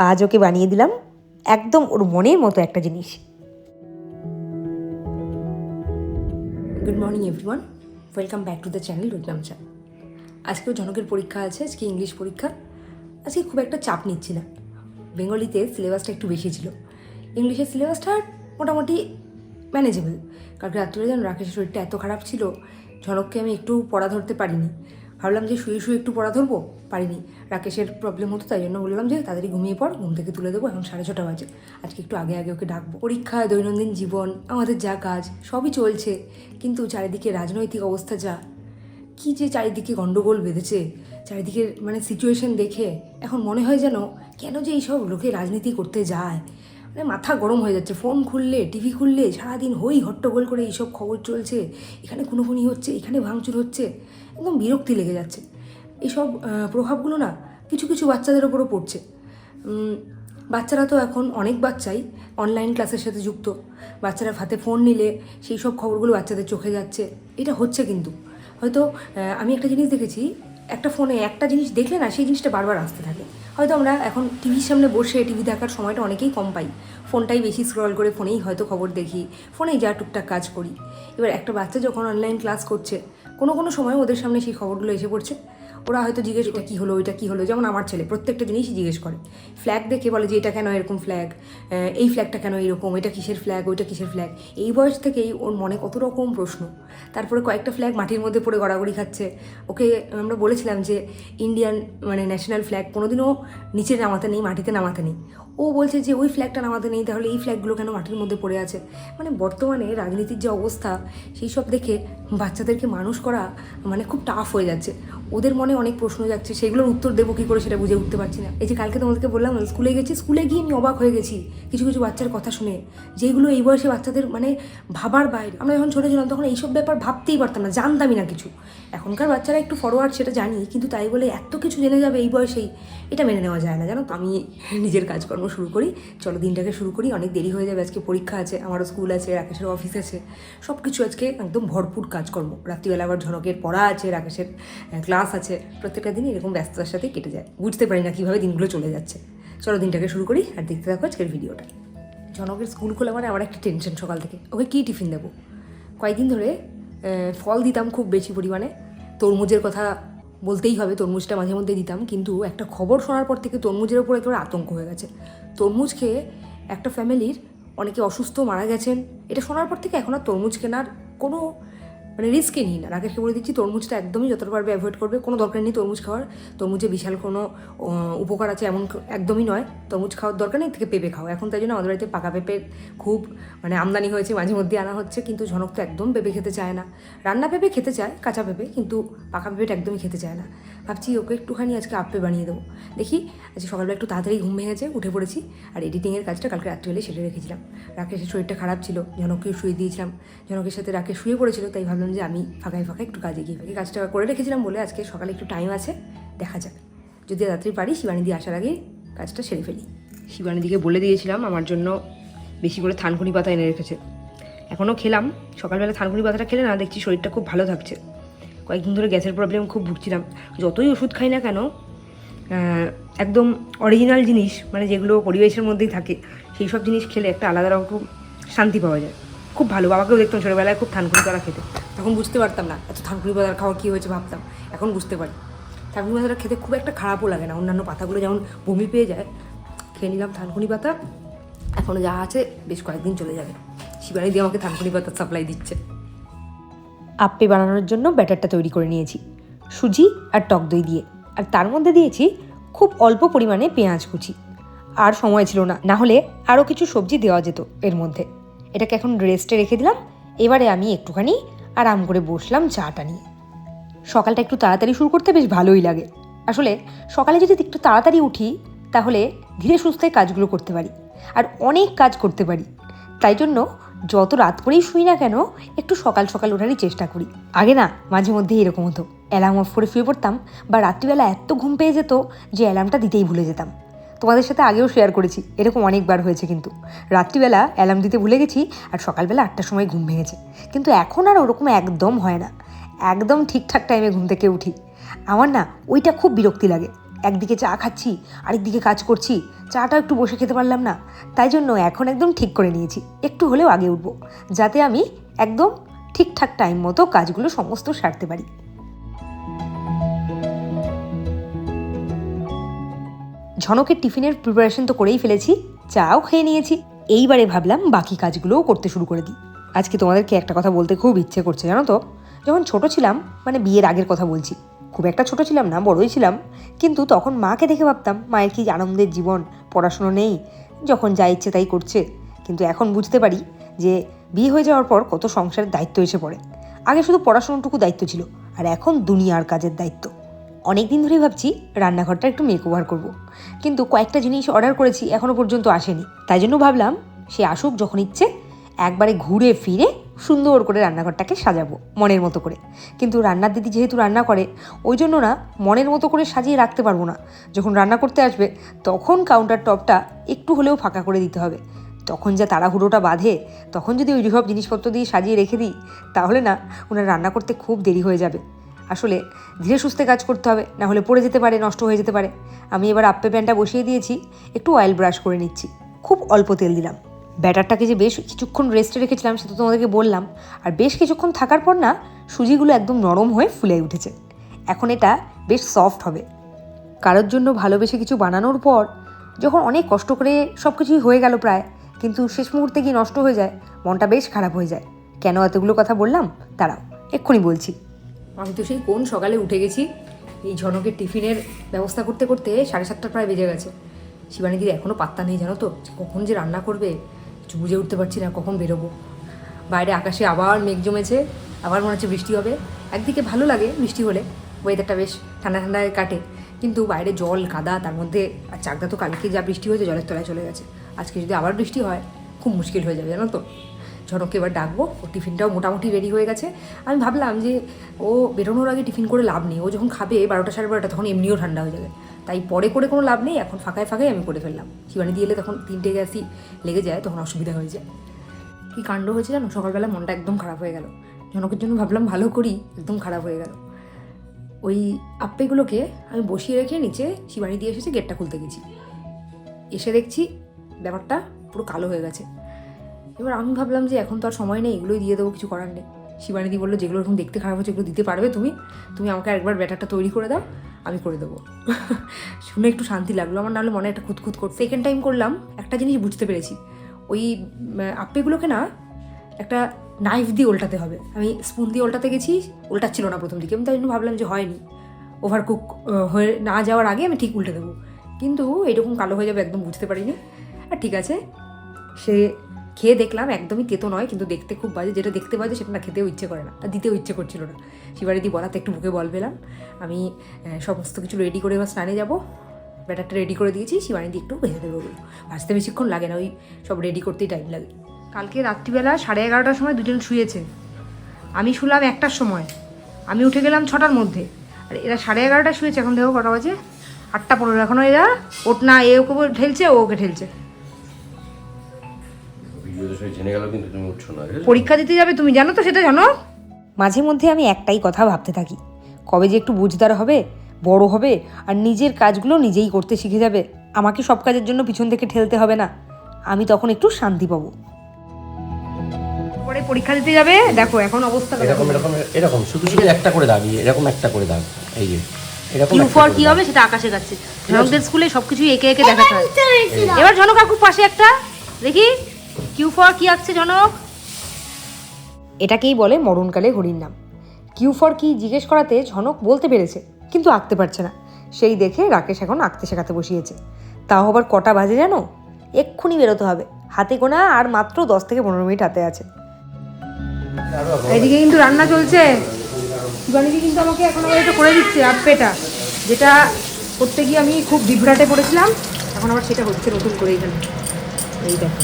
আজ ওকে বানিয়ে দিলাম একদম ওর মনের মতো একটা জিনিস। Good morning everyone, welcome back to the channel রুদ্রামচা। আজকেও জনকের পরীক্ষা আছে, আজকে ইংলিশ পরীক্ষা। আজকে খুব একটা চাপ নিচ্ছি না। বেঙ্গলিতে সিলেবাসটা একটু বেশি ছিল, ইংলিশের সিলেবাসটা মোটামুটি ম্যানেজেবল। কালকে রাত্রে যেন রাকেশের শরীরটা এত খারাপ ছিল, ঝনককে আমি একটু পড়া ধরতে পারিনি। ভাবলাম যে শুয়ে শুয়ে একটু পড়া ধরবো, পারিনি। রাকেশের প্রবলেম হতো, তাই জন্য বললাম যে তাড়াতাড়ি ঘুমিয়ে পড়, ঘুম থেকে তুলে দেবো। এখন 6:30 বাজে, আজকে একটু আগে আগে ওকে ডাকবো। পরীক্ষা, দৈনন্দিন জীবন, আমাদের যা কাজ সবই চলছে, কিন্তু চারিদিকে রাজনৈতিক অবস্থা যা, কী যে চারিদিকে গণ্ডগোল বেঁধেছে, চারিদিকের সিচুয়েশন দেখে এখন মনে হয় যেন কেন যে এইসব লোকে রাজনীতি করতে যায়। মাথা গরম হয়ে যাচ্ছে। ফোন খুললে, টিভি খুললে সারাদিন হই হট্টগোল করে এইসব খবর চলছে, এখানে খুনোখুনি হচ্ছে, এখানে ভাঙচুর হচ্ছে, একদম বিরক্তি লেগে যাচ্ছে। এইসব প্রভাবগুলো না কিছু কিছু বাচ্চাদের ওপরও পড়ছে। বাচ্চারা তো এখন অনেক বাচ্চাই অনলাইন ক্লাসের সাথে যুক্ত। বাচ্চারা হাতে ফোন নিলে সেই সব খবরগুলো বাচ্চাদের চোখে যাচ্ছে। এটা হচ্ছে, কিন্তু হয়তো আমি একটা জিনিস দেখেছি, একটা ফোনে একটা জিনিস দেখলে না সেই জিনিসটা বারবার আসতে থাকে। হয়তো আমরা এখন টিভির সামনে বসে টিভি দেখার সময়টা অনেকেই কম পাই, ফোনটাই বেশি স্ক্রল করে ফোনেই হয়তো খবর দেখি, ফোনেই যা টুকটাক কাজ করি। এবার একটা বাচ্চা যখন অনলাইন ক্লাস করছে, কোনো কোনো সময় ওদের সামনে সেই খবরগুলো এসে পড়ছে। ওরা হয়তো জিজ্ঞেস, এটা কী হলো, এটা কী হলো। যেমন আমার ছেলে প্রত্যেকটা জিনিসই জিজ্ঞেস করে। ফ্ল্যাগ দেখে বলে যে এটা কেন এরকম ফ্ল্যাগ, এই ফ্ল্যাগটা কেন এরকম, এটা কিসের ফ্ল্যাগ, ওইটা কিসের ফ্ল্যাগ। এই বয়স থেকেই ওর মনে কত রকম প্রশ্ন। তারপরে কয়েকটা ফ্ল্যাগ মাটির মধ্যে পড়ে গড়াগড়ি খাচ্ছে। ওকে আমরা বলেছিলাম যে ইন্ডিয়ান ন্যাশনাল ফ্ল্যাগ কোনোদিনও নিচে নামাতে নেই, মাটিতে নামাতে নেই। ও বলছে যে ওই ফ্ল্যাগটা নামাতে নেই, তাহলে এই ফ্ল্যাগগুলো কেন মাটির মধ্যে পড়ে আছে। বর্তমানে রাজনীতির যে অবস্থা, সেই সব দেখে বাচ্চাদেরকে মানুষ করা খুব টাফ হয়ে যাচ্ছে। ওদের মনে অনেক প্রশ্ন যাচ্ছে, সেগুলোর উত্তর দেবো কী করে সেটা বুঝে উঠতে পারছি না। এই যে কালকে তোমাদেরকে বললাম স্কুলে গেছি, স্কুলে গিয়ে আমি অবাক হয়ে গেছি কিছু কিছু বাচ্চার কথা শুনে, যেগুলো এই বয়সে বাচ্চাদের ভাবার বাইরে। আমরা যখন ছোটো ছিলাম তখন এইসব ব্যাপার ভাবতেই পারতাম না, জানতামই না কিছু। এখনকার বাচ্চারা একটু ফরওয়ার্ড, সেটা জানি, কিন্তু তাই বলে এত কিছু জেনে যাবে এই বয়সেই, এটা মেনে নেওয়া যায় না, জানো তো। আমি নিজের কাজকর্ম শুরু করি, চলো দিনটাকে শুরু করি। অনেক দেরি হয়ে যাবে, আজকে পরীক্ষা আছে, আমারও স্কুল আছে, রাকেশের অফিস আছে, সব কিছু আজকে একদম ভরপুর কাজকর্ম। রাত্রিবেলা আবার ঝনকের পড়া আছে, রাকেশের ক্লাস আছে। প্রত্যেকটা দিন এরকম ব্যস্ততার সাথে কেটে যায়, বুঝতে পারি না কীভাবে দিনগুলো চলে যাচ্ছে। চলো দিনটাকে শুরু করি আর দেখতে থাকো আজকের ভিডিওটা। জনকের স্কুল খোলা আমার একটা টেনশন সকাল থেকে, ওকে কী টিফিন দেবো। কয়েকদিন ধরে ফল দিতাম খুব বেশি পরিমাণে, তরমুজের কথা বলতেই হবে, তরমুজটা মাঝে মধ্যে দিতাম, কিন্তু একটা খবর শোনার পর থেকে তরমুজের ওপর একেবারে আতঙ্ক হয়ে গেছে। তরমুজ খেয়ে একটা ফ্যামিলির অনেকে অসুস্থ মারা গেছেন। এটা শোনার পর থেকে এখন আর তরমুজ কেনার কোনো রিস্কই নিই না। রাকেশকে বলে দিচ্ছি তরমুজটা একদমই যতটা পারবে অ্যাভয়েড করবে, কোনো দরকার নেই তরমুজ খাওয়ার। তরমুজে বিশাল কোনো উপকার আছে এমন একদমই নয়, তরমুজ খাওয়ার দরকার নেই, থেকে পেঁপে খাও। এখন তাই জন্য আমাদের বাড়িতে পাকা পেঁপের খুব আমদানি হয়েছে, মাঝে মধ্যে আনা হচ্ছে, কিন্তু ঝনক তো একদম পেঁপে খেতে চায় না। রান্না পেঁপে খেতে চায়, কাঁচা পেঁপে, কিন্তু পাকা পেঁপেটা একদমই খেতে চায় না। ভাবছি ওকে একটুখানি আজকে আপে বানিয়ে দেবো, দেখি। আজকে সকালবেলা একটু তাড়াতাড়ি ঘুম ভেঙেছে, উঠে পড়েছি, আর এডিটিংয়ের কাজটা কালকে রাত্রিবেলা সেরে রেখেছিলাম। রাকেশের শরীরটা খারাপ ছিল, ঝনককে শুয়ে দিয়েছিলাম, ঝনকের সাথে রাকেশ শুয়ে পড়েছিল, তাই ভাবলাম যে আমি ফাঁকায় ফাঁকায় একটু কাজে গিয়ে এই কাজটা করে রেখেছিলাম বলে আজকে সকালে একটু টাইম আছে, দেখা যাক। যদি রাত্রি পারি শিবানিদি আসার আগে কাজটা সেরে ফেলি। শিবানিদিকে বলে দিয়েছিলাম আমার জন্য বেশি করে থানকুনি পাতা এনে রেখেছে, এখনও খেলাম। সকালবেলা থানকুনি পাতাটা খেলে না দেখছি শরীরটা খুব ভালো থাকছে। কয়েকদিন ধরে গ্যাসের প্রবলেম খুব ভুগছিলাম, যতই ওষুধ খাই না কেন একদম অরিজিনাল জিনিস যেগুলো পরিবেশের মধ্যেই থাকে, সেই সব জিনিস খেলে একটা আলাদা রকম শান্তি পাওয়া যায়। খুব ভালো। বাবাকেও দেখতাম ছোটোবেলায় খুব থানকুনি পাতা খেতে, তখন বুঝতে পারতাম না এত থানকুনি পাতার খাওয়া কী হয়েছে ভাবতাম, এখন বুঝতে পারি। থানকুনি পাতাটা খেতে খুব একটা খারাপও লাগে না, অন্যান্য পাতাগুলো যেমন বমি পেয়ে যায়। খেয়ে নিলাম থানকুনি পাতা, এখনও যা আছে বেশ কয়েকদিন চলে যাবে। শিবানি দিয়ে আমাকে থানকুনি পাতার সাপ্লাই দিচ্ছে। আপ্পে বানানোর জন্য ব্যাটারটা তৈরি করে নিয়েছি সুজি আর টক দই দিয়ে, আর তার মধ্যে দিয়েছি খুব অল্প পরিমাণে পেঁয়াজ কুচি। আর সময় ছিল না, না হলে আরও কিছু সবজি দেওয়া যেত এর মধ্যে। এটাকে এখন রেস্টে রেখে দিলাম। এবারে আমি একটুখানি আরাম করে বসলাম চাটা নিয়ে। সকালটা একটু তাড়াতাড়ি শুরু করতে বেশ ভালোই লাগে। আসলে সকালে যদি একটু তাড়াতাড়ি উঠি তাহলে ধীরে সুস্থে কাজগুলো করতে পারি, আর অনেক কাজ করতে পারি। তাই জন্য যত রাত করেই শুই না কেন একটু সকাল সকাল ওঠারই চেষ্টা করি। আগে না মাঝে মধ্যেই এরকম হতো, অ্যালার্ম অফ করে শুয়ে পড়তাম, বা রাত্রিবেলা এত ঘুম পেয়ে যেত যে অ্যালার্মটা দিতেই ভুলে যেতাম। তোমাদের সাথে আগেও শেয়ার করেছি, এরকম অনেকবার হয়েছে। কিন্তু রাত্রিবেলা অ্যালার্ম দিতে ভুলে গেছি আর সকালবেলা 8টার সময় ঘুম ভেঙেছে। কিন্তু এখন আর ওরকম একদম হয় না, একদম ঠিকঠাক টাইমে ঘুম থেকে উঠি। আমার না ওইটা খুব বিরক্তি লাগে, একদিকে চা খাচ্ছি আরেকদিকে কাজ করছি, চাটা একটু বসে খেতে পারলাম না, তাই জন্য এখন একদম ঠিক করে নিয়েছি একটু হলেও আগে উঠবো, যাতে আমি একদম ঠিকঠাক টাইম মতো কাজগুলো সমস্ত সারতে পারি। ঝনকের টিফিনের প্রিপারেশন তো করেই ফেলেছি, চাও খেয়ে নিয়েছি, এইবারে ভাবলাম বাকি কাজগুলোও করতে শুরু করে দিই। আজকে তোমাদেরকে একটা কথা বলতে খুব ইচ্ছে করছে জানো তো। যখন ছোট ছিলাম, মানে বিয়ের আগের কথা বলছি, খুব একটা ছোট ছিলাম না, বড়ই ছিলাম, কিন্তু তখন মাকে দেখে ভাবতাম মায়ের কি আনন্দের জীবন, পড়াশুনো নেই, যখন যা ইচ্ছে তাই করছে। কিন্তু এখন বুঝতে পারি যে বিয়ে হয়ে যাওয়ার পর কত সংসারের দায়িত্ব এসে পড়ে। আগে শুধু পড়াশুনোটুকু দায়িত্ব ছিল, আর এখন দুনিয়ার কাজের দায়িত্ব। অনেক দিন ধরেই ভাবছি রান্নাঘরটা একটু মেকওভার করব, কিন্তু কয়েকটা জিনিস অর্ডার করেছি এখনও পর্যন্ত আসেনি। তাই জন্য ভাবলাম সে আসুক যখন ইচ্ছে, একবারে ঘুরে ফিরে সুন্দর করে রান্নাঘরটাকে সাজাবো মনের মতো করে। কিন্তু রান্নার দিদি যেহেতু রান্না করে, ওই জন্য না মনের মতো করে সাজিয়ে রাখতে পারবো না। যখন রান্না করতে আসবে তখন কাউন্টার টপটা একটু হলেও ফাঁকা করে দিতে হবে। তখন যা তাড়াহুড়োটা বাঁধে, তখন যদি ওই সব জিনিসপত্র দিয়ে সাজিয়ে রেখে দিই, তাহলে না ওনার রান্না করতে খুব দেরি হয়ে যাবে। আসলে ধীরে সুস্থে কাজ করতে হবে, না হলে পড়ে যেতে পারে, নষ্ট হয়ে যেতে পারে। আমি এবার আপ্পে প্যানটা বসিয়ে দিয়েছি, একটু অয়েল ব্রাশ করে নিচ্ছি, খুব অল্প তেল দিলাম। ব্যাটারটাকে যে বেশ কিছুক্ষণ রেস্টে রেখেছিলাম সেটা তোমাদেরকে বললাম, আর বেশ কিছুক্ষণ থাকার পর না সুজিগুলো একদম নরম হয়ে ফুলে উঠেছে। এখন এটা বেশ সফট হবে। কারোর জন্য ভালোবেসে কিছু বানানোর পর যখন অনেক কষ্ট করে সব কিছুই হয়ে গেল প্রায়, কিন্তু শেষ মুহূর্তে গিয়ে নষ্ট হয়ে যায়, মনটা বেশ খারাপ হয়ে যায়। কেন এতগুলো কথা বললাম দাঁড়াও এক্ষুনি বলছি। আমি তো সেই কোন সকালে উঠে গেছি, এই ঝনকের টিফিনের ব্যবস্থা করতে করতে 7:30 প্রায় বেজে গেছে। শিবানীদির এখনও পাত্তা নেই জানো তো, কখন যে রান্না করবে কিছু বুঝে উঠতে পারছি না, কখন বেরোবো। বাইরে আকাশে আবার মেঘ জমেছে, আবার মনে হচ্ছে বৃষ্টি হবে। একদিকে ভালো লাগে বৃষ্টি হলে, ওয়েদারটা বেশ ঠান্ডা ঠান্ডায় কাটে, কিন্তু বাইরে জল কাদা, তার মধ্যে আর চাকদা তো কালকে যা বৃষ্টি হয়েছে জলের তলায় চলে গেছে। আজকে যদি আবার বৃষ্টি হয় খুব মুশকিল হয়ে যাবে জানো তো। ঝনককে এবার ডাকবো, ওর টিফিনটাও মোটামুটি রেডি হয়ে গেছে। আমি ভাবলাম যে ও বেরোনোর আগে টিফিন করে লাভ নেই, ও যখন খাবে 12টা 12:30 তখন এমনিও ঠান্ডা হয়ে যাবে, তাই পরে করে কোনো লাভ নেই, এখন ফাঁকায় ফাঁকায় আমি করে ফেললাম। শিবানী দিয়ে এলে তখন 3টে গ্যাসই লেগে যায়, তখন অসুবিধা হয়ে যায়। কী কাণ্ড হয়েছে জানো, সকালবেলা মনটা একদম খারাপ হয়ে গেল। ঝনকের জন্য ভাবলাম ভালো করি, একদম খারাপ হয়ে গেল। ওই আপ্পেগুলোকে আমি বসিয়ে রেখে নিচে শিবানী দিয়ে এসেছে, গেটটা খুলতে গেছি, এসে দেখছি ব্যাপারটা পুরো কালো হয়ে গেছে। এবার আমি ভাবলাম যে এখন তো আর সময় নেই, এগুলোই দিয়ে দেবো, কিছু করার নেই। শিবানীদি বললো যেগুলো এরকম দেখতে খারাপ হচ্ছে এগুলো দিতে পারবে তুমি আমাকে একবার ব্যাটারটা তৈরি করে দাও, আমি করে দেবো। শুনে একটু শান্তি লাগলো আমার, নাহলে মনে একটা খুঁতখুত করতে। সেকেন্ড টাইম করলাম, একটা জিনিস বুঝতে পেরেছি, ওই আপ্পেগুলোকে না একটা নাইফ দিয়ে উল্টাতে হবে। আমি স্পুন দিয়ে উল্টাতে গেছি, উল্টাচ্ছিল না প্রথম দিকে, আমি তাই জন্য ভাবলাম যে হয়নি, ওভারকুক হয়ে না যাওয়ার আগে আমি ঠিক উল্টে দেবো, কিন্তু এরকম কালো হয়ে যাবে একদম বুঝতে পারিনি। আর ঠিক আছে, সে খেয়ে দেখলাম একদমই তেতো নয়, কিন্তু দেখতে খুব বাজে। যেটা দেখতে বাজে সেটা না খেতেও ইচ্ছে করে না, আর দিতেও ইচ্ছে করছিল না। শিবানীদি বলাতে একটু বুকে বল পেলাম। আমি সমস্ত কিছু রেডি করে এবার স্নানে যাবো, ব্যাটারটা রেডি করে দিয়েছি, শিবানীদি একটু ভেজে দেবো ওগুলো। ভাজতে বেশিক্ষণ লাগে না, ওই সব রেডি করতেই টাইম লাগে। কালকে রাত্রিবেলা 11:30টার সময় দুজন শুয়েছে, আমি শুলাম 1টার সময়, আমি উঠে গেলাম 6টার মধ্যে, আর এরা 11:30টায় শুয়েছে। এখন দেখো কটা বাজে, 8টা 15। এখনও এরা ওঠ না, এ ওকে ঠেলছে, ও ওকে ঠেলছে। পরীক্ষা দিতে যাবে তুমি, জানো তো, সেটা জানো। মাঝে মধ্যে আমি একটাই কথা ভাবতে থাকি, কবে যে একটু বুঝদার হবে, বড় হবে, আর নিজের কাজগুলো নিজেই করতে শিখে যাবে, আমাকে সব কাজের জন্য পিছন থেকে ঠেলতে হবে না, আমি তখন একটু শান্তি পাবো। পরে পরীক্ষা দিতে যাবে, দেখো এখন অবস্থা এরকম এরকম এরকম শুধু শুধু একটা করে দাগ, এরকম একটা করে দাগ, এই যে এরকম কিউ ফর কি হবে সেটা আকাশে যাচ্ছে। ঝনকদের স্কুলে সবকিছু একে একে দেখাতে হয়। এবার ঝনক কাকুর পাশে একটা দেখি কিউ ফর কি আঁকছে ঝনক। এটাকেই বলে মরণকালে হরির নাম। কিউ ফর কি জিজ্ঞেস করাতে ঝনক বলতে পেরেছে, কিন্তু আঁকতে পারছে না। সেই দেখে রাকেশ এখন আঁকতে শেখাতে বসিয়েছে। তাও আবার কটা বাজে জানো, এক্ষুনি বেরোতে হবে, হাতে গোনা আর মাত্র 10 থেকে 15 মিনিট হাতে আছে। এদিকে কিন্তু রান্না চলছে, শিবানীদি কিন্তু আমাকে এখন আবার এটা করে দিচ্ছে আপ্পেটা, যেটা করতে গিয়ে আমি খুব বিভ্রাটে পড়েছিলাম, এখন আবার সেটা হচ্ছে নতুন করে। এখানে এই দেখো,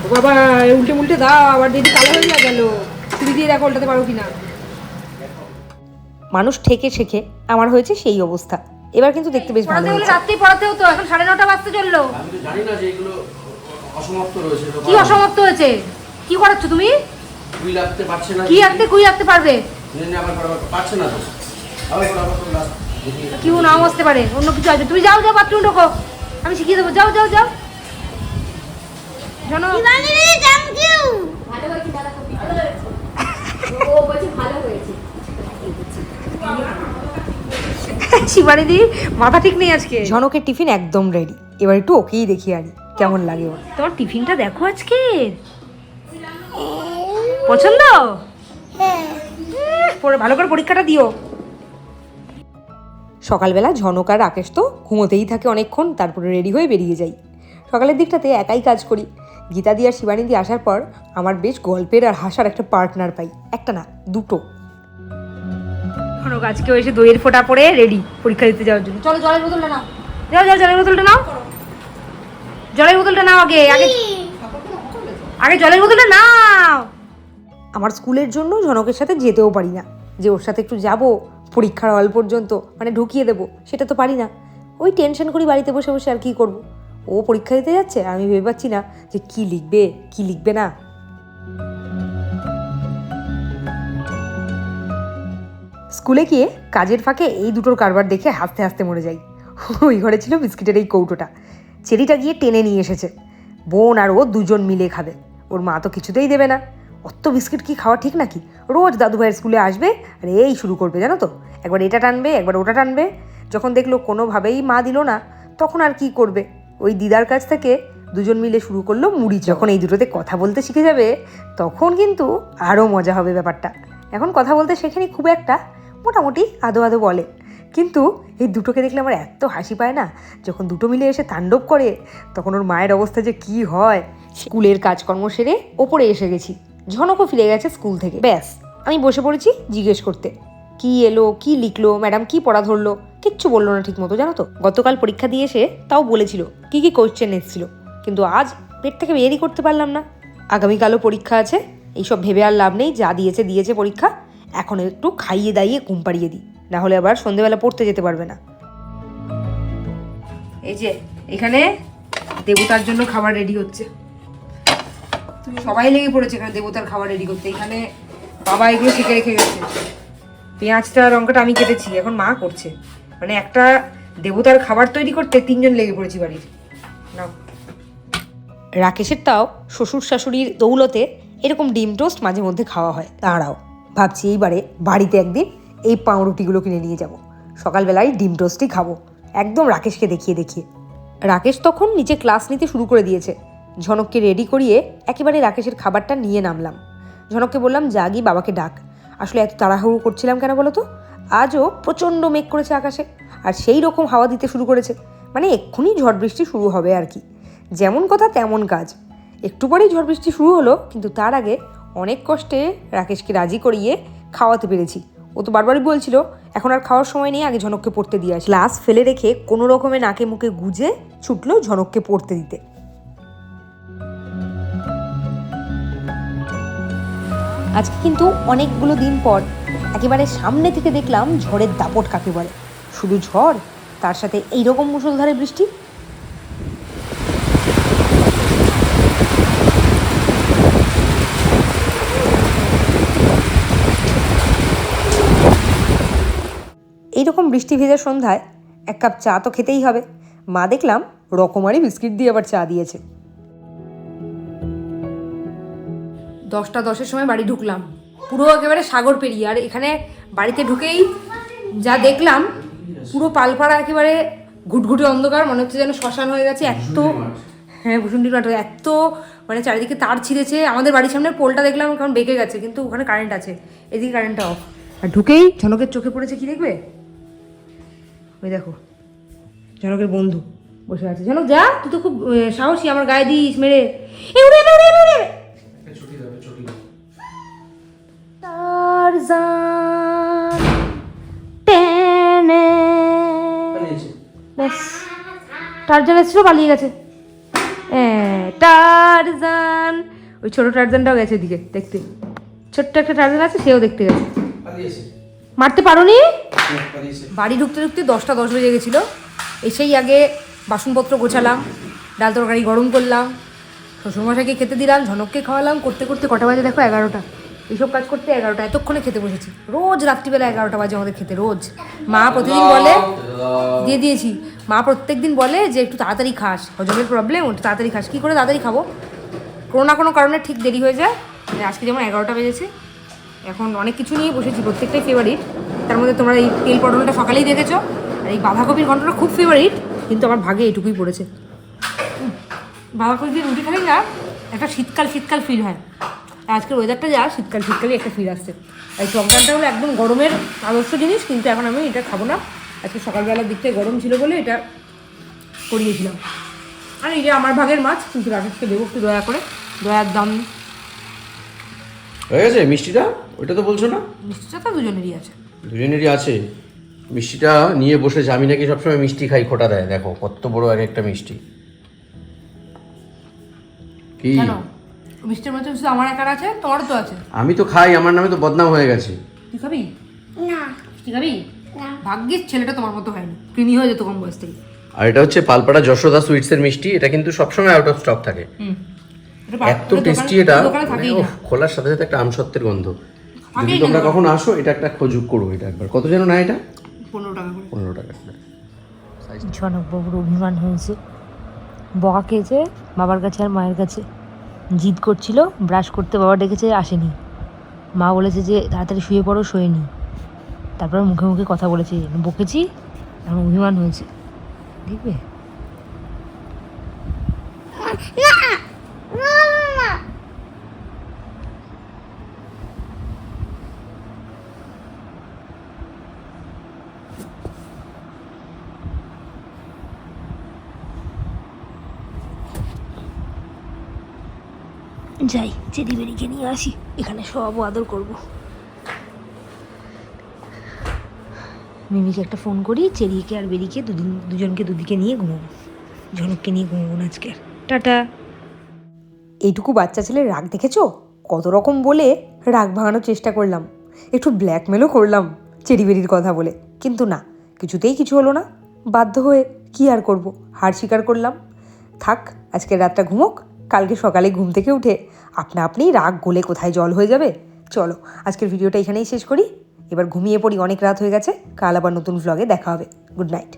ও বাবা উল্টে মুল্টে দাও, আবার যদি কালো হয়ে যা গেল, তুমি দিয়ে দেখো উল্টাতে পারো কিনা। মানুষ ঠেকে শেখে, আমার হয়েছে সেই অবস্থা। এবার কিন্তু দেখতে বেশ ভালো হয়েছে। রাত্রি পড়াতে হতো, এখন 9:30 বাজতে চললো। আমি তো জানি না যে এগুলো অসমাপ্ত রয়েছে। কি অসমাপ্ত হয়েছে, কি করাচ্ছ তুমি? কুই লাগতে পারছে না, কি আঁকতে কুই আঁকতে পারবে, আবার পারছে না তো, আবার কিউ নাও আসতে পারে, অন্য কিছু আছে। তুমি যাও যাও বাথরুম ঢোকো, আমি শিখিয়ে দেবো, যাও যাও যাও। জানো শিবানীদি মাথা ঠিক নেই আজকে। ঝনকের টিফিন একদম রেডি, এবার একটু ওকেই দেখি আনি কেমন লাগে ওর। তোমার টিফিনটা দেখো আজকে, পছন্দ? পরে ভালো করে পরীক্ষাটা দিও। সকালবেলা ঝনক আর রাকেশ তো ঘুমোতেই থাকে অনেকক্ষণ, তারপরে রেডি হয়ে বেরিয়ে যাই। সকালের দিকটাতে একাই কাজ করি। গীতাদি আর শিবানীদি আসার পর আমার বেশ গল্পের আর হাসার একটা পার্টনার পাই, একটা না দুটো। ঝনক আজকেও এসে দইয়ের ফোঁটা পরে রেডি পরীক্ষা দিতে যাওয়ার জন্য। চলো জলের বোতলটা নাও, যাও যাও জলের বোতলটা নাও, জলের বোতলটা নাও, আগে আগে আগে জলের বোতলটা নাও। আমার স্কুলের জন্য ঝনকের সাথে যেতেও পারি না, যে ওর সাথে একটু যাব পরীক্ষার হল পর্যন্ত, মানে ঢুকিয়ে দেবো, সেটা তো পারি না। ওই টেনশন করি বাড়িতে বসে বসে, আর কী করবো। ও পরীক্ষা দিতে যাচ্ছে, আমি ভেবে পাচ্ছি না যে কী লিখবে কী লিখবে না। স্কুলে গিয়ে কাজের ফাঁকে এই দুটোর কারবার দেখে হাসতে হাসতে মরে যাই। ওই ঘরে ছিল বিস্কিটের এই কৌটোটা, চেরিটা গিয়ে টেনে নিয়ে এসেছে। বোন আর ও দুজন মিলে খাবে, ওর মা তো কিছুতেই দেবে না। অত বিস্কিট কি খাওয়া ঠিক নাকি? রোজ দাদু ভাইয়ের স্কুলে আসবে আর এই শুরু করবে, জানো তো, একবার এটা টানবে একবার ওটা টানবে। যখন দেখলো কোনোভাবেই মা দিল না, তখন আর কি করবে, ওই দিদার কাছ থেকে দুজন মিলে শুরু করলো মুড়ি। যখন এই দুটোতে কথা বলতে শিখে যাবে, তখন কিন্তু আরও মজা হবে ব্যাপারটা। এখন কথা বলতে শেখেনি খুব একটা, মোটামুটি আদো আদো বলে। কিন্তু এই দুটোকে দেখলে আমার এত হাসি পায় না, যখন দুটো মিলে এসে তাণ্ডব করে, তখন ওর মায়ের অবস্থা যে কি হয়। স্কুলের কাজকর্ম সেরে ওপরে এসে গেছি, ঝনকও ফিরে গেছে স্কুল থেকে। ব্যাস আমি বসে পড়েছি জিজ্ঞেস করতে, কি এলো কি লিখলো, ম্যাডাম কি পড়া ধরলো, কিচ্ছু বললো না ঠিক মতো, জানো তো। গতকাল পরীক্ষা দিয়ে এসে তাও বলেছিল কি কি কোয়েশ্চেন এসেছিল, কিন্তু আজ পেট থেকে বেরই করতে পারলাম না। আগামীকালও পরীক্ষা আছে, এইসব ভেবে আর লাভ নেই, যা দিয়েছে দিয়েছে পরীক্ষা। এখন একটু খাইয়ে দাইয়ে ঘুম পাড়িয়ে দিই, না হলে আবার সন্ধেবেলা পড়তে যেতে পারবে না। এই যে এখানে দেবতার জন্য খাবার রেডি হচ্ছে, সবাই লেগে পড়েছে এখানে দেবতার খাবার রেডি করতে। এখানে বাবা এগুলো শিখে রেখে গেছে, পেঁয়াজটা লঙ্কাটা আমি কেটেছি, এখন মা করছে। মানে একটা দেবতার খাবার তৈরি করতে তিনজন লেগে পড়েছি বাড়ির। নাও। রাকেশের তাও শ্বশুর শাশুড়ির দৌলতে এরকম ডিম টোস্ট মাঝে মধ্যে খাওয়া হয়। তারাও ভাবছি এইবারে বাড়িতে একদিন এই পাউরুটিগুলো কিনে নিয়ে যাব, সকালবেলায় ডিম টোস্টই খাবো, একদম রাকেশকে দেখিয়ে দেখিয়ে। রাকেশ তখন নিচে ক্লাস নিতে শুরু করে দিয়েছে। ঝনককে রেডি করিয়ে একেবারে রাকেশের খাবারটা নিয়ে নামলাম। ঝনককে বললাম জাগি বাবাকে ডাক। আসলে এত তাড়াহুড়ো করছিলাম কেন বলো তো, আজও প্রচণ্ড মেঘ করেছে আকাশে, আর সেই রকম হাওয়া দিতে শুরু করেছে, মানে এক্ষুনি ঝড় বৃষ্টি শুরু হবে আর কি। যেমন কথা তেমন কাজ, একটু পরেই ঝড় বৃষ্টি শুরু হলো, কিন্তু তার আগে অনেক কষ্টে রাকেশকে রাজি করিয়ে খাওয়াতে পেরেছি। ও তো বারবারই বলছিল এখন আর খাওয়ার সময় নেই, আগে ঝনককে পড়তে দিয়ে আসি। গ্লাস ফেলে রেখে কোনো রকমে নাকে মুখে গুজে ছুটলো ঝনককে পড়তে দিতে। আজকে কিন্তু অনেকগুলো দিন পর একেবারে সামনে থেকে দেখলাম ঝড়ের দাপট কাকে বলে। শুধু ঝড়, তার সাথে এইরকম মুষলধারে বৃষ্টি। এইরকম বৃষ্টি ভেজা সন্ধ্যায় এক কাপ চা তো খেতেই হবে। মা দেখলাম রকমারি বিস্কিট দিয়ে আবার চা দিয়েছে। 10:10 সময় বাড়ি ঢুকলাম, পুরো একেবারে সাগর পেরিয়ে। আর এখানে বাড়িতে ঢুকেই যা দেখলাম, পুরো পালপাড়া একেবারে ঘুটঘুটে অন্ধকার, মনে হচ্ছে যেন শ্মশান হয়ে গেছে। এত, হ্যাঁ ভূষুণ্ডির মাঠ, এত মানে চারিদিকে তার ছিঁড়েছে। আমাদের বাড়ির সামনে পোলটা দেখলাম কারণ বেঁকে গেছে, কিন্তু ওখানে কারেন্ট আছে, এদিকে কারেন্টটা অফ। আর ঢুকেই ঝনকের চোখে পড়েছে কি দেখবে, ওই দেখো ঝনকের বন্ধু বসে আছে। ঝনক যা, তুই তো খুব সাহসী, আমার গায়ে দিস মেরে। টারজান টেনে, ব্যাস টারজান এসেছিল পালিয়ে গেছে। টারজান, ওই ছোট টারজানটাও গেছে এদিকে দেখতে, ছোট্ট একটা টারজান আছে, সেও দেখতে গেছে। মারতে পারোনি? বাড়ি ঢুকতে ঢুকতে 10:10 বেজে গেছিলো। এসেই আগে বাসনপত্র গোছালাম, ডাল তরকারি গরম করলাম, শ্বশুরমশাইকে খেতে দিলাম, ঝনককে খাওয়ালাম। করতে করতে কটা বাজে দেখো, 11টা। এইসব কাজ করতে 11টা, এতক্ষণে খেতে বসেছি। রোজ রাত্রিবেলা 11টা বাজে আমাদের খেতে, রোজ। মা প্রতিদিন বলে, দিয়ে দিয়েছি, মা প্রত্যেকদিন বলে যে একটু তাড়াতাড়ি খাস, হজমের প্রবলেম, একটু তাড়াতাড়ি খাস। কী করে তাড়াতাড়ি খাবো? কোনো না কোনো কারণে ঠিক দেরি হয়ে যায়। আজকে যেমন 11টা বেজেছে, এখন অনেক কিছু নিয়ে বসেছি, প্রত্যেকটাই ফেভারিট। তার মধ্যে তোমরা এই তেল পটলটা সকালেই দেখেছো, আর এই বাঁধাকপির ঘন্টটা খুব ফেভারিট, কিন্তু আমার ভাগে এইটুকুই পড়েছে। বাঁধাকপি দিয়ে রুটি খাই না, একটা শীতকাল শীতকাল ফিল হয়। আর আজকের ওয়েদারটা যা শীতকালই একটা ফিল আসছে। এই টক ডালটা হলো একদম গরমের আদর্শ জিনিস, কিন্তু এখন আমি এটা খাবো না। আজকে সকালবেলার দিকটায় গরম ছিল বলে এটা করিয়েছিলাম। আর এই যে আমার ভাগের মাছ, কিন্তু রাকেশকে দেবো একটু দয়া করে, দয়ার দাম। হয়ে গেছে মিষ্টিটা? ওইটা তো বলছো না? মিষ্টিটা তো দুজনেরই আছে। দুজনেরই আছে। মিষ্টিটা নিয়ে বসেছে। আমি নাকি সবসময় মিষ্টি খাই, খোটা দেয়। দেখো কত বড় এক একটা মিষ্টি। কি কেন মিষ্টির মধ্যে শুধু আমার একার আছে? তোমারও তো আছে। আমি তো খাই, আমার নামে তো বদনাম হয়ে গেছে। তুই খাবি না মিষ্টি খাবি? না ভাগ্যিস ছেলেটা তোমার মতো হয়নি, কৃমি হয়ে যেত কম বয়স থেকে। আর এটা হচ্ছে পালপাড়া যশোদা সুইটসের মিষ্টি। এটা কিন্তু সবসময় আউট অফ স্টক থাকে। এত টেস্টি এটা, থাকেই মানে না, খোলার সাথে সাথে একটা আমসত্ত্বের গন্ধ। যদি থাকেই তোমরা না। কখনো আসো, এটা একটা খোঁজ করো। এটা একবার কত যেন না, এটা 15 টাকা করে। 15 টাকা। জনকবাবুর অভিমান হয়েছে, বকা খেয়েছে বাবার কাছে আর মায়ের কাছে। জিদ করছিল ব্রাশ করতে, বাবা ডেকেছে আসেনি। মা বলেছে যে তাড়াতাড়ি শুয়ে পড়ো, শোয়েনি। তারপর মুখে মুখে কথা বলেছি, বকেছি, এখন অভিমান হয়েছে, দেখবে। যাই চেরি বেরিকে নিয়ে আসি, এখানে সব আদর করব। মিমিকে একটা ফোন করি, চেরিকে আর বেরিকে দুজনকে দুদিকে নিয়ে ঘুমাবো। ঝনককে নিয়ে ঘুমাবো না আজকে। টাটা। এইটুকু বাচ্চা ছেলের রাগ দেখেছো? কত রকম বলে রাগ ভাঙানোর চেষ্টা করলাম, একটু ব্ল্যাকমেলও করলাম চেরি বেরির কথা বলে, কিন্তু না, কিছুতেই কিছু হলো না। বাধ্য হয়ে কি আর করব, হার স্বীকার করলাম। থাক, আজকের রাতটা ঘুমোক, কালকে সকালে ঘুম থেকে উঠে আপনা আপনিই রাগ গলে কোথায় জল হয়ে যাবে। চলো আজকের ভিডিওটা এখানেই শেষ করি, এবার ঘুমিয়ে পড়ি, অনেক রাত হয়ে গেছে। কাল আবার নতুন ভ্লগে দেখা হবে। Good night.